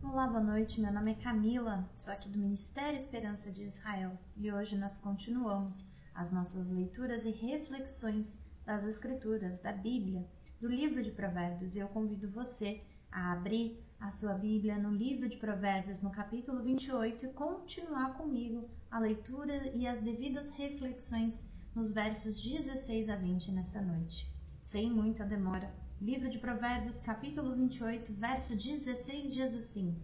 Olá, boa noite. Meu nome é Camila, sou aqui do Ministério Esperança de Israel e hoje nós continuamos as nossas leituras e reflexões das Escrituras, da Bíblia, do livro de Provérbios. E eu convido você a abrir a sua Bíblia no livro de Provérbios, no capítulo 28, e continuar comigo a leitura e as devidas reflexões nos versos 16 a 20 nessa noite. Sem muita demora, livro de Provérbios, capítulo 28, verso 16 diz assim: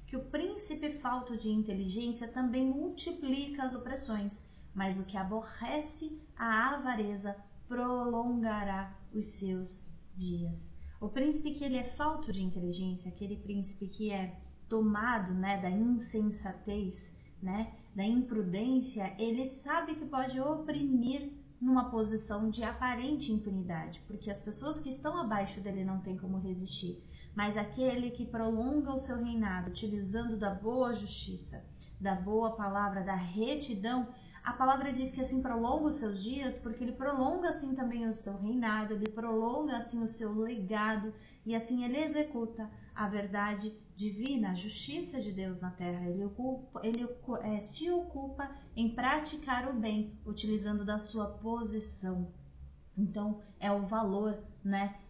que o príncipe falto de inteligência também multiplica as opressões, mas o que aborrece a avareza prolongará os seus dias. O príncipe que ele é falto de inteligência, aquele príncipe que é tomado, da insensatez, da imprudência, ele sabe que pode oprimir numa posição de aparente impunidade, porque as pessoas que estão abaixo dele não têm como resistir. Mas aquele que prolonga o seu reinado, utilizando da boa justiça, da boa palavra, da retidão, a palavra diz que assim prolonga os seus dias, porque ele prolonga assim também o seu reinado, ele prolonga assim o seu legado, e assim ele executa a verdade divina, a justiça de Deus na terra. Ele se ocupa em praticar o bem, utilizando da sua posição. Então, é o valor,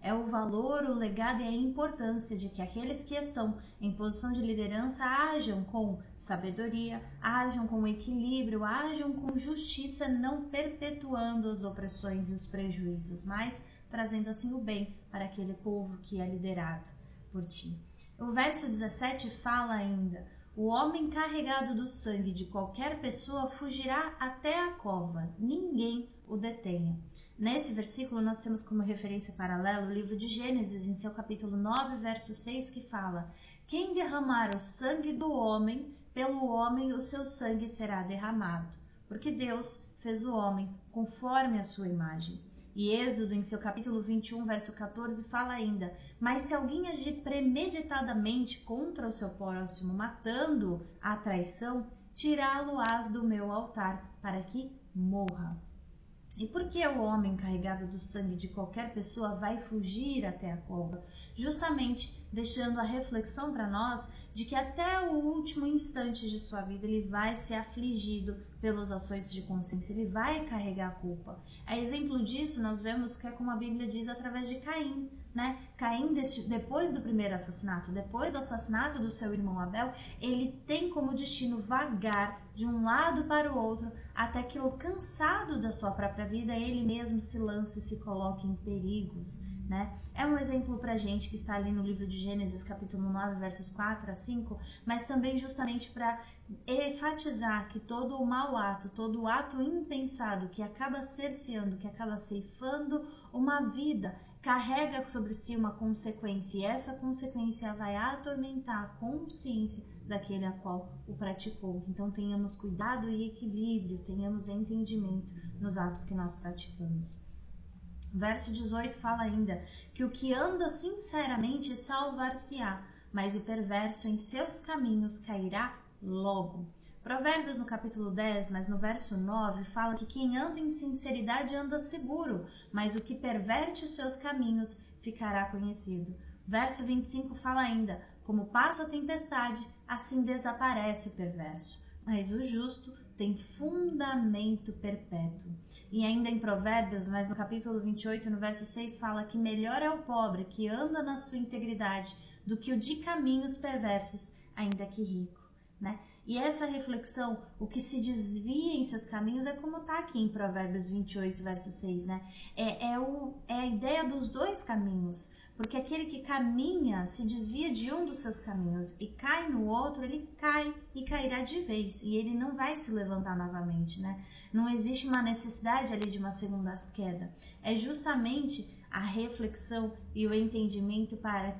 É o valor, o legado e a importância de que aqueles que estão em posição de liderança ajam com sabedoria, ajam com equilíbrio, ajam com justiça, não perpetuando as opressões e os prejuízos, mas trazendo assim o bem para aquele povo que é liderado por ti. O verso 17 fala ainda: o homem carregado do sangue de qualquer pessoa fugirá até a cova, ninguém o detenha. Nesse versículo nós temos como referência paralela o livro de Gênesis, em seu capítulo 9, verso 6, que fala: quem derramar o sangue do homem, pelo homem o seu sangue será derramado, porque Deus fez o homem conforme a sua imagem. E Êxodo, em seu capítulo 21, verso 14, fala ainda: mas se alguém agir premeditadamente contra o seu próximo, matando a traição, tirá-lo-ás do meu altar, para que morra. E por que o homem carregado do sangue de qualquer pessoa vai fugir até a cova? Justamente deixando a reflexão para nós de que até o último instante de sua vida ele vai ser afligido pelos açoites de consciência, ele vai carregar a culpa. A exemplo disso, nós vemos que é como a Bíblia diz através de Caim, Caim, depois do primeiro assassinato, depois do assassinato do seu irmão Abel, ele tem como destino vagar de um lado para o outro, até que, cansado da sua própria vida, ele mesmo se lance e se coloque em perigos, É um exemplo pra gente que está ali no livro de Gênesis, capítulo 9, versos 4 a 5, mas também justamente para enfatizar que todo o mau ato, todo o ato impensado que acaba cerceando, que acaba ceifando uma vida, carrega sobre si uma consequência, e essa consequência vai atormentar a consciência daquele a qual o praticou. Então tenhamos cuidado e equilíbrio, tenhamos entendimento nos atos que nós praticamos. Verso 18 fala ainda que o que anda sinceramente salvar-se-á, mas o perverso em seus caminhos cairá logo. Provérbios no capítulo 10, mas no verso 9, fala que quem anda em sinceridade anda seguro, mas o que perverte os seus caminhos ficará conhecido. Verso 25 fala ainda: como passa a tempestade, assim desaparece o perverso, mas o justo tem fundamento perpétuo. E ainda em Provérbios, mas no capítulo 28, no verso 6, fala que melhor é o pobre que anda na sua integridade do que o de caminhos perversos, ainda que rico, E essa reflexão, o que se desvia em seus caminhos, é como está aqui em Provérbios 28, verso 6, É a ideia dos dois caminhos, porque aquele que caminha se desvia de um dos seus caminhos e cai no outro, ele cai e cairá de vez, e ele não vai se levantar novamente, Não existe uma necessidade ali de uma segunda queda. É justamente a reflexão e o entendimento para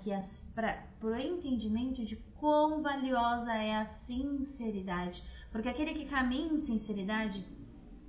o entendimento de quão valiosa é a sinceridade, porque aquele que caminha em sinceridade,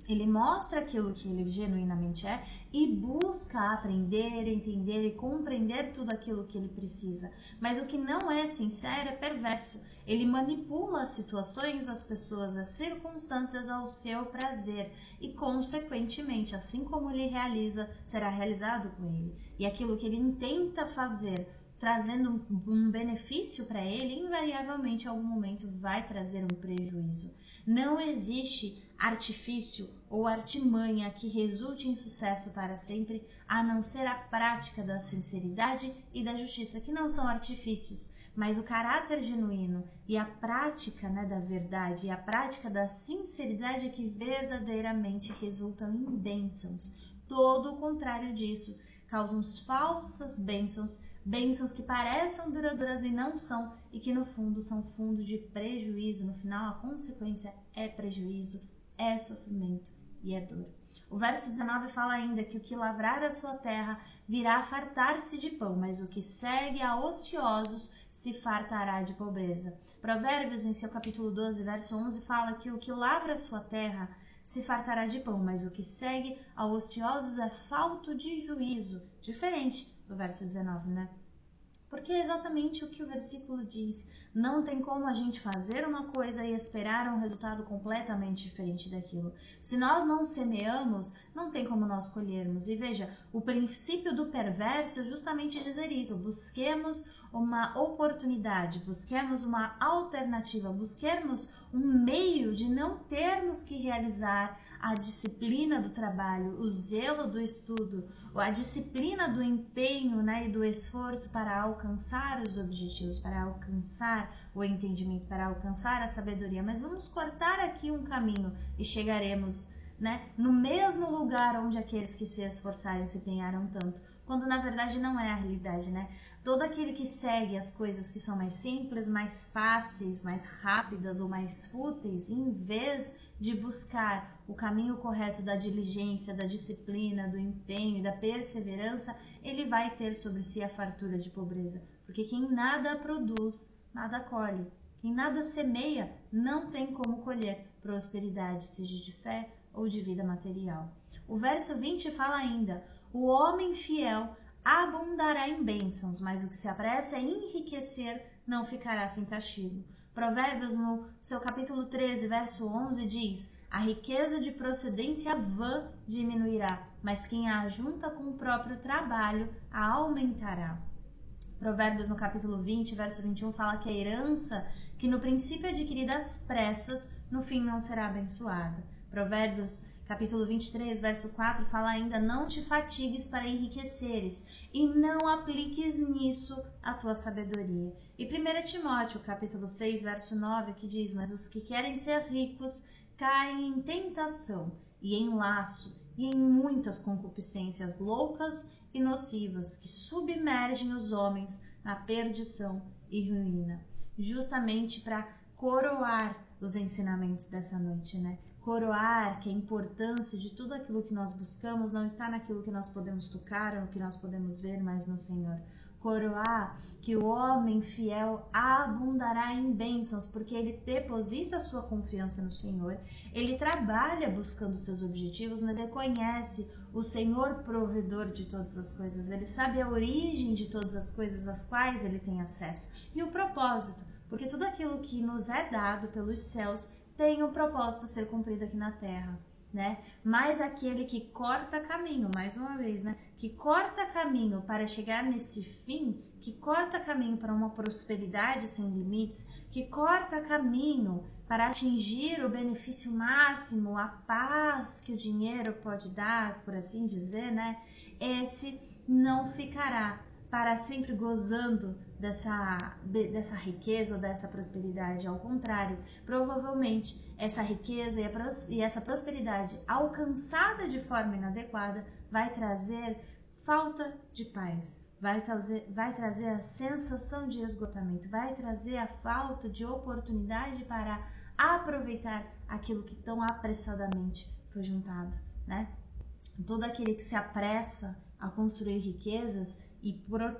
ele mostra aquilo que ele genuinamente é e busca aprender, entender e compreender tudo aquilo que ele precisa. Mas o que não é sincero é perverso. Ele manipula as situações, as pessoas, as circunstâncias ao seu prazer e, consequentemente, assim como ele realiza, será realizado com ele. E aquilo que ele intenta fazer trazendo um benefício para ele, invariavelmente em algum momento vai trazer um prejuízo. Não existe artifício ou artimanha que resulte em sucesso para sempre, a não ser a prática da sinceridade e da justiça, que não são artifícios, mas o caráter genuíno e a prática, né, da verdade e a prática da sinceridade é que verdadeiramente resultam em bênçãos. Todo o contrário disso causam falsas bênçãos, bênçãos que parecem duradouras e não são, e que no fundo são fundo de prejuízo. No final, a consequência é prejuízo, é sofrimento e é dor. O verso 19 fala ainda que o que lavrar a sua terra virá a fartar-se de pão, mas o que segue a ociosos se fartará de pobreza. Provérbios, em seu capítulo 12, verso 11, fala que o que lavra a sua terra se fartará de pão, mas o que segue a ociosos é falto de juízo. Diferente do verso 19, né? Porque é exatamente o que o versículo diz. Não tem como a gente fazer uma coisa e esperar um resultado completamente diferente daquilo. Se nós não semeamos, não tem como nós colhermos. E veja, o princípio do perverso é justamente dizer isso. Busquemos uma oportunidade, busquemos uma alternativa, busquemos um meio de não termos que realizar a disciplina do trabalho, o zelo do estudo, a disciplina do empenho, né, e do esforço para alcançar os objetivos, para alcançar o entendimento, para alcançar a sabedoria. Mas vamos cortar aqui um caminho e chegaremos, né, no mesmo lugar onde aqueles que se esforçarem se empenharam tanto, quando na verdade não é a realidade, né? Todo aquele que segue as coisas que são mais simples, mais fáceis, mais rápidas ou mais fúteis, em vez de buscar o caminho correto da diligência, da disciplina, do empenho e da perseverança, ele vai ter sobre si a fartura de pobreza. Porque quem nada produz, nada colhe. Quem nada semeia, não tem como colher prosperidade, seja de fé ou de vida material. O verso 20 fala ainda: o homem fiel abundará em bênçãos, mas o que se apressa a enriquecer não ficará sem castigo. Provérbios, no seu capítulo 13, verso 11, diz: a riqueza de procedência vã diminuirá, mas quem a ajunta com o próprio trabalho a aumentará. Provérbios, no capítulo 20, verso 21, fala que a herança que no princípio é adquirida às pressas, no fim não será abençoada. Provérbios, capítulo 23, verso 4, fala ainda: não te fatigues para enriqueceres, e não apliques nisso a tua sabedoria. E 1 Timóteo, capítulo 6, verso 9, que diz: mas os que querem ser ricos caem em tentação, e em laço, e em muitas concupiscências loucas e nocivas, que submergem os homens na perdição e ruína. Justamente para coroar os ensinamentos dessa noite, né? Coroar que a importância de tudo aquilo que nós buscamos não está naquilo que nós podemos tocar ou que nós podemos ver, mas no Senhor. Coroar que o homem fiel abundará em bênçãos, porque ele deposita a sua confiança no Senhor, ele trabalha buscando seus objetivos, mas ele conhece o Senhor provedor de todas as coisas, ele sabe a origem de todas as coisas às quais ele tem acesso e o propósito, porque tudo aquilo que nos é dado pelos céus tem um propósito a ser cumprido aqui na terra, né? Mas aquele que corta caminho, mais uma vez, né? Que corta caminho para chegar nesse fim, que corta caminho para uma prosperidade sem limites, que corta caminho para atingir o benefício máximo, a paz que o dinheiro pode dar, por assim dizer, né? Esse não ficará para sempre gozando dessa riqueza ou dessa prosperidade. Ao contrário, provavelmente essa riqueza e essa prosperidade alcançada de forma inadequada vai trazer falta de paz, vai trazer a sensação de esgotamento, vai trazer a falta de oportunidade para aproveitar aquilo que tão apressadamente foi juntado, né? Todo aquele que se apressa a construir riquezas e,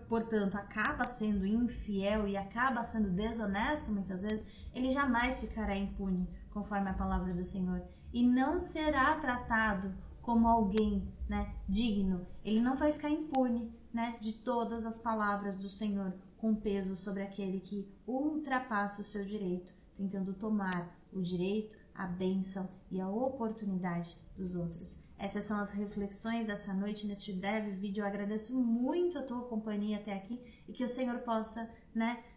portanto, acaba sendo infiel e acaba sendo desonesto muitas vezes, ele jamais ficará impune, conforme a palavra do Senhor, e não será tratado como alguém, né, digno. Ele não vai ficar impune, né, de todas as palavras do Senhor com peso sobre aquele que ultrapassa o seu direito, tentando tomar o direito, a bênção e a oportunidade dos outros. Essas são as reflexões dessa noite neste breve vídeo. Eu agradeço muito a tua companhia até aqui e que o Senhor possa,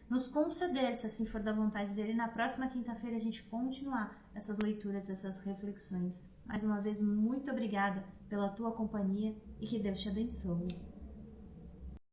nos conceder, se assim for da vontade dele, na próxima quinta-feira a gente continuar essas leituras, essas reflexões. Mais uma vez, muito obrigada pela tua companhia e que Deus te abençoe.